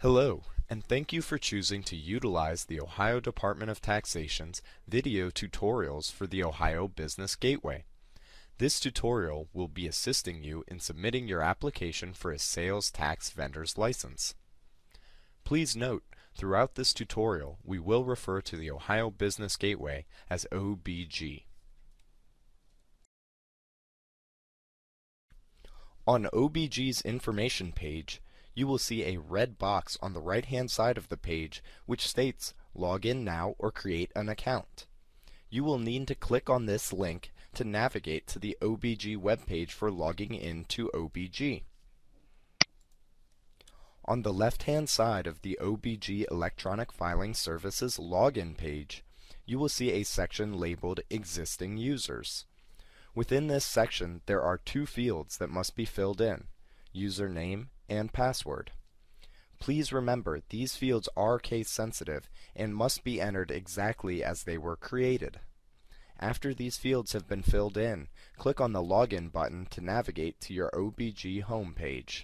Hello, and thank you for choosing to utilize the Ohio Department of Taxation's video tutorials for the Ohio Business Gateway. This tutorial will be assisting you in submitting your application for a sales tax vendor's license. Please note, throughout this tutorial, we will refer to the Ohio Business Gateway as OBG. On OBG's information page, you will see a red box on the right-hand side of the page which states Log in now or create an account. You will need to click on this link to navigate to the OBG webpage for logging in to OBG. On the left-hand side of the OBG Electronic Filing Services login page, you will see a section labeled Existing Users. Within this section, there are two fields that must be filled in, username and password. Please remember, these fields are case sensitive and must be entered exactly as they were created. After these fields have been filled in, click on the Login button to navigate to your OBG homepage.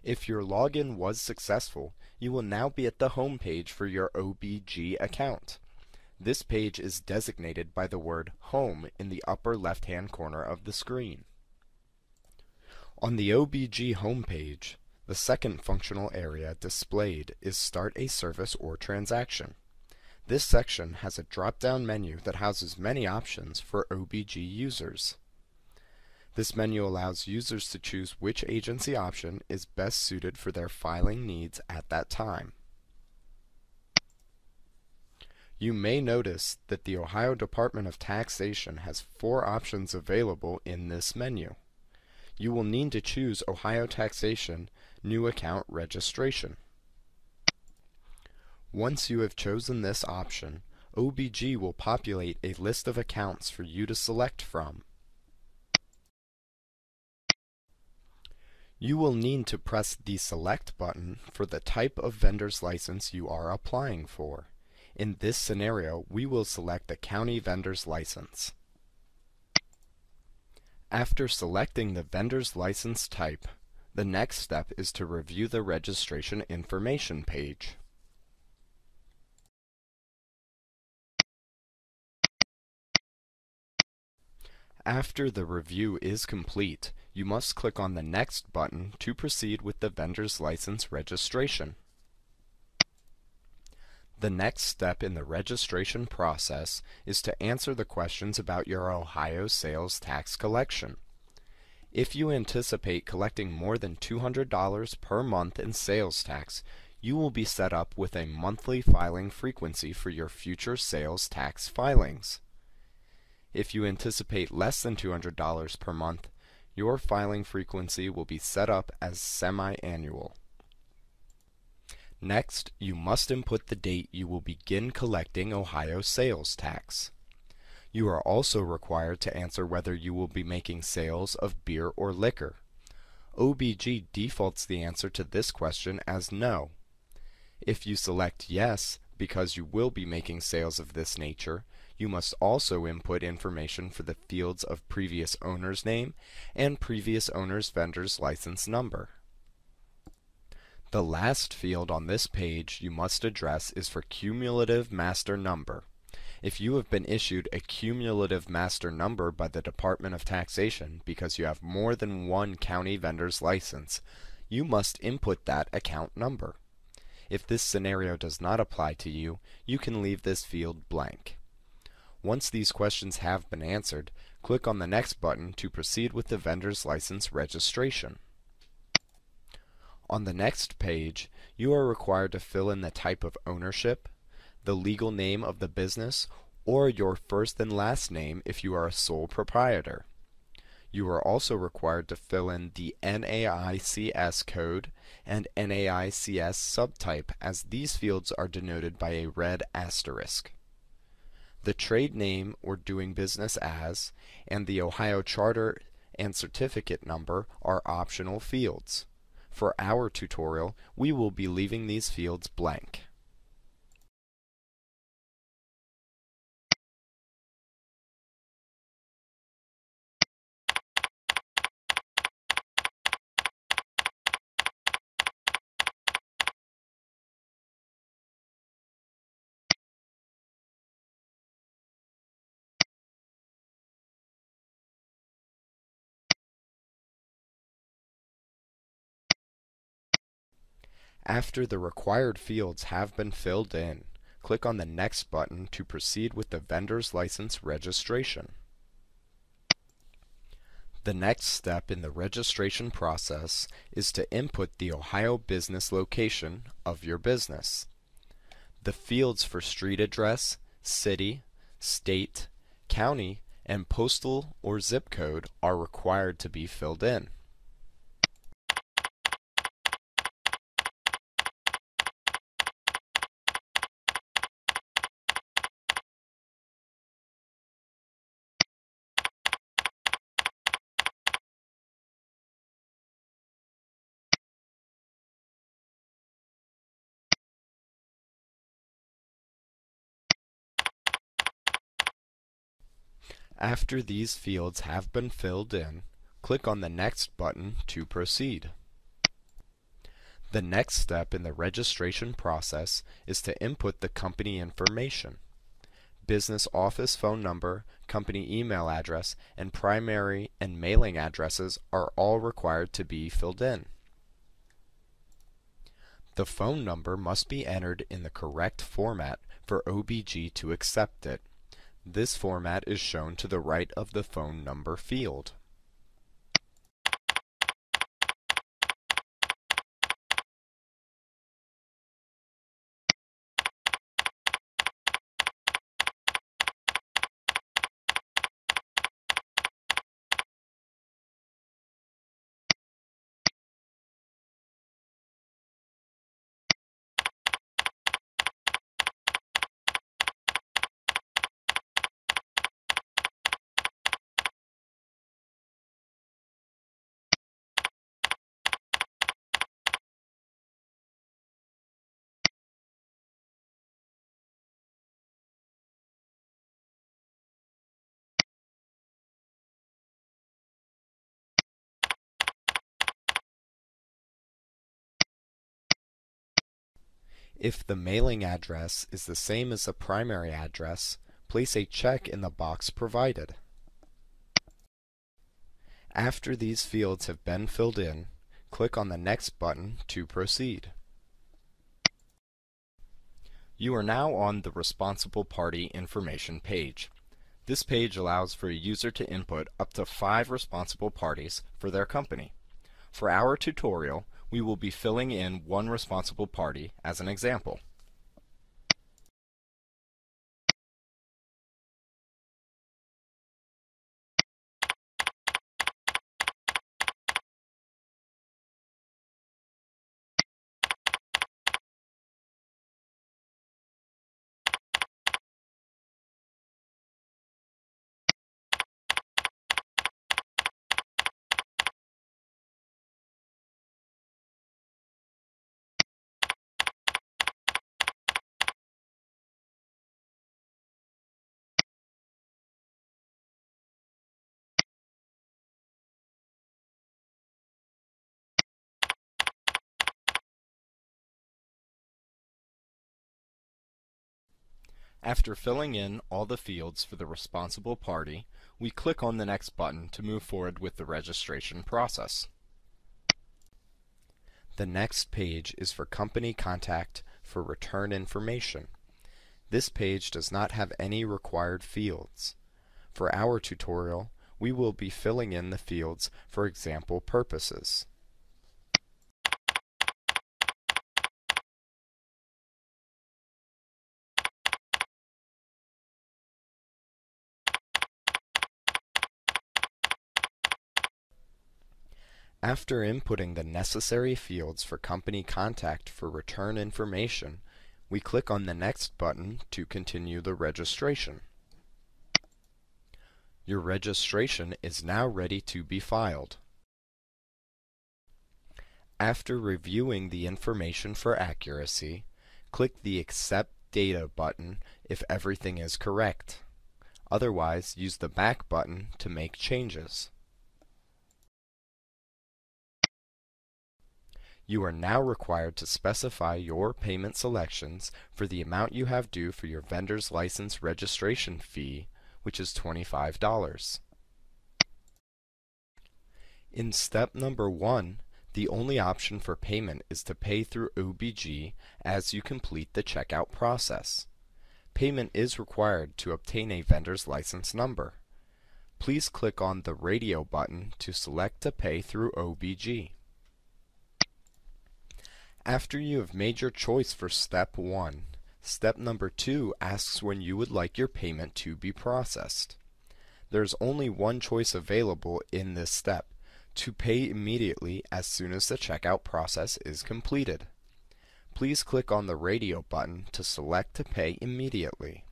If your login was successful, you will now be at the home page for your OBG account. This page is designated by the word Home in the upper left-hand corner of the screen. On the OBG home page, the second functional area displayed is Start a Service or Transaction. This section has a drop-down menu that houses many options for OBG users. This menu allows users to choose which agency option is best suited for their filing needs at that time. You may notice that the Ohio Department of Taxation has 4 options available in this menu. You will need to choose Ohio Taxation New Account Registration. Once you have chosen this option, OBG will populate a list of accounts for you to select from. You will need to press the Select button for the type of vendor's license you are applying for. In this scenario, we will select the County Vendor's License. After selecting the vendor's license type, the next step is to review the registration information page. After the review is complete, you must click on the Next button to proceed with the vendor's license registration. The next step in the registration process is to answer the questions about your Ohio sales tax collection. If you anticipate collecting more than $200 per month in sales tax, you will be set up with a monthly filing frequency for your future sales tax filings. If you anticipate less than $200 per month, your filing frequency will be set up as semi-annual. Next, you must input the date you will begin collecting Ohio sales tax. You are also required to answer whether you will be making sales of beer or liquor. OBG defaults the answer to this question as no. If you select yes, because you will be making sales of this nature, you must also input information for the fields of previous owner's name and previous owner's vendor's license number. The last field on this page you must address is for cumulative master number. If you have been issued a cumulative master number by the Department of Taxation because you have more than one county vendor's license, you must input that account number. If this scenario does not apply to you, you can leave this field blank. Once these questions have been answered, click on the Next button to proceed with the vendor's license registration. On the next page, you are required to fill in the type of ownership, the legal name of the business, or your first and last name if you are a sole proprietor. You are also required to fill in the NAICS code and NAICS subtype, as these fields are denoted by a red asterisk. The trade name or doing business as, and the Ohio Charter and Certificate number are optional fields. For our tutorial, we will be leaving these fields blank. After the required fields have been filled in, click on the Next button to proceed with the vendor's license registration. The next step in the registration process is to input the Ohio business location of your business. The fields for street address, city, state, county, and postal or zip code are required to be filled in. After these fields have been filled in, click on the Next button to proceed. The next step in the registration process is to input the company information. Business office phone number, company email address, and primary and mailing addresses are all required to be filled in. The phone number must be entered in the correct format for OBG to accept it. This format is shown to the right of the phone number field. If the mailing address is the same as the primary address, place a check in the box provided. After these fields have been filled in, click on the Next button to proceed. You are now on the Responsible Party Information page. This page allows for a user to input up to 5 responsible parties for their company. For our tutorial, we will be filling in one responsible party as an example. After filling in all the fields for the responsible party, we click on the Next button to move forward with the registration process. The next page is for company contact for return information. This page does not have any required fields. For our tutorial, we will be filling in the fields for example purposes. After inputting the necessary fields for company contact for return information, we click on the Next button to continue the registration. Your registration is now ready to be filed. After reviewing the information for accuracy, click the Accept Data button if everything is correct. Otherwise, use the Back button to make changes. You are now required to specify your payment selections for the amount you have due for your vendor's license registration fee, which is $25. In step number 1, the only option for payment is to pay through OBG as you complete the checkout process. Payment is required to obtain a vendor's license number. Please click on the radio button to select to pay through OBG. After you have made your choice for step 1, step number 2 asks when you would like your payment to be processed. There is only one choice available in this step: to pay immediately as soon as the checkout process is completed. Please click on the radio button to select to pay immediately.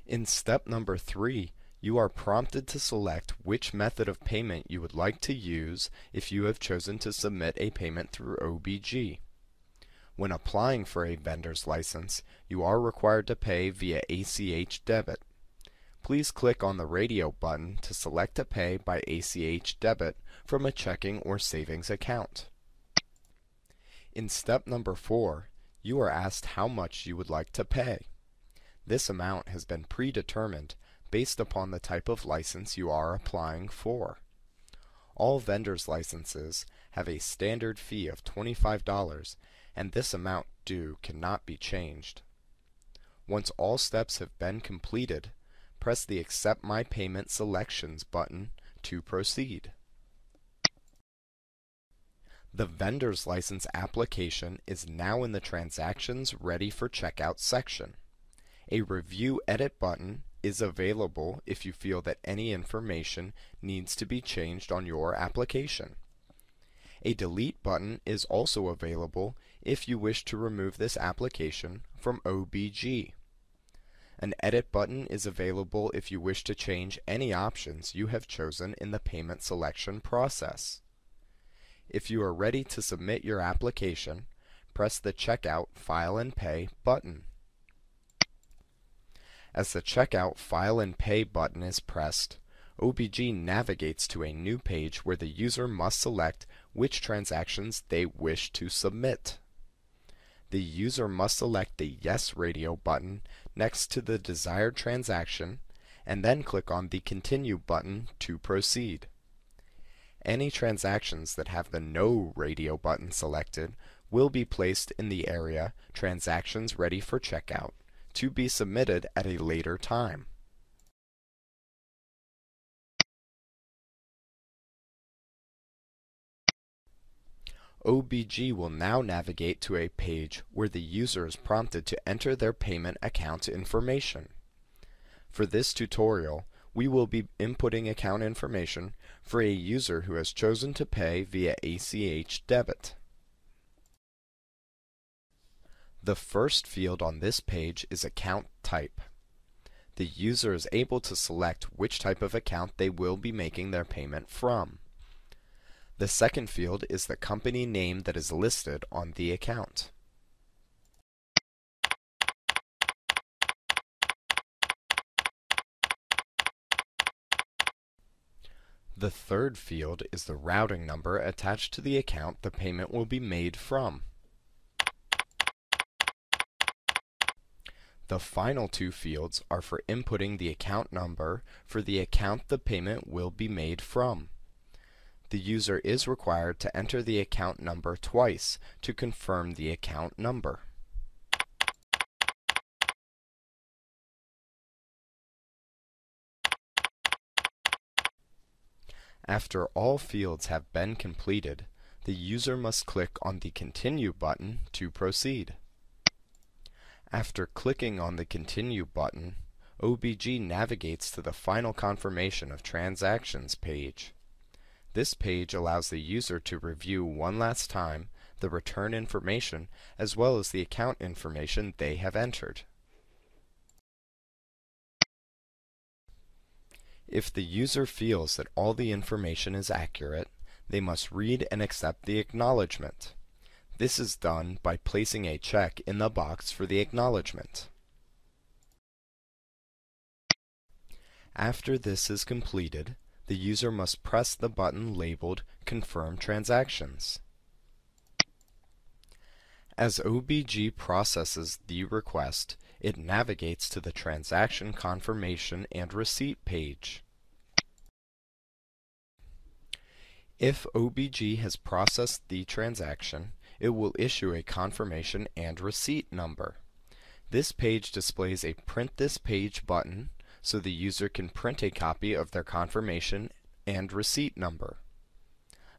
In step number 3, you are prompted to select which method of payment you would like to use if you have chosen to submit a payment through OBG. When applying for a vendor's license, you are required to pay via ACH debit. Please click on the radio button to select to pay by ACH debit from a checking or savings account. In step number 4, you are asked how much you would like to pay. This amount has been predetermined based upon the type of license you are applying for. All vendors' licenses have a standard fee of $25, and this amount due cannot be changed. Once all steps have been completed, press the Accept My Payment Selections button to proceed. The vendor's license application is now in the Transactions Ready for Checkout section. A Review Edit button is available if you feel that any information needs to be changed on your application. A Delete button is also available if you wish to remove this application from OBG. An Edit button is available if you wish to change any options you have chosen in the payment selection process. If you are ready to submit your application, press the Checkout File and Pay button. As the Checkout File and Pay button is pressed, OBG navigates to a new page where the user must select which transactions they wish to submit. The user must select the Yes Radio button next to the desired transaction and then click on the Continue button to proceed. Any transactions that have the No Radio button selected will be placed in the area Transactions Ready for Checkout to be submitted at a later time. OBG will now navigate to a page where the user is prompted to enter their payment account information. For this tutorial, we will be inputting account information for a user who has chosen to pay via ACH debit. The first field on this page is Account Type. The user is able to select which type of account they will be making their payment from. The second field is the company name that is listed on the account. The third field is the routing number attached to the account the payment will be made from. The final two fields are for inputting the account number for the account the payment will be made from. The user is required to enter the account number twice to confirm the account number. After all fields have been completed, the user must click on the Continue button to proceed. After clicking on the Continue button, OBG navigates to the Final Confirmation of Transactions page. This page allows the user to review one last time the return information as well as the account information they have entered. If the user feels that all the information is accurate, They must read and accept the acknowledgement. This is done by placing a check in the box for the acknowledgement. After this is completed, the user must press the button labeled Confirm Transactions. As OBG processes the request, it navigates to the Transaction Confirmation and Receipt page. If OBG has processed the transaction, it will issue a confirmation and receipt number. This page displays a Print This Page button, so the user can print a copy of their confirmation and receipt number.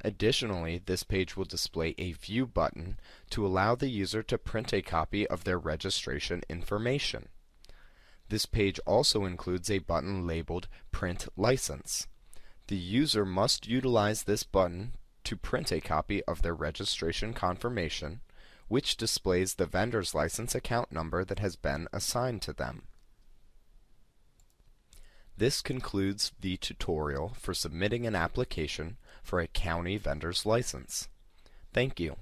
Additionally, this page will display a View button to allow the user to print a copy of their registration information. This page also includes a button labeled Print License. The user must utilize this button to print a copy of their registration confirmation, which displays the vendor's license account number that has been assigned to them. This concludes the tutorial for submitting an application for a county vendor's license. Thank you.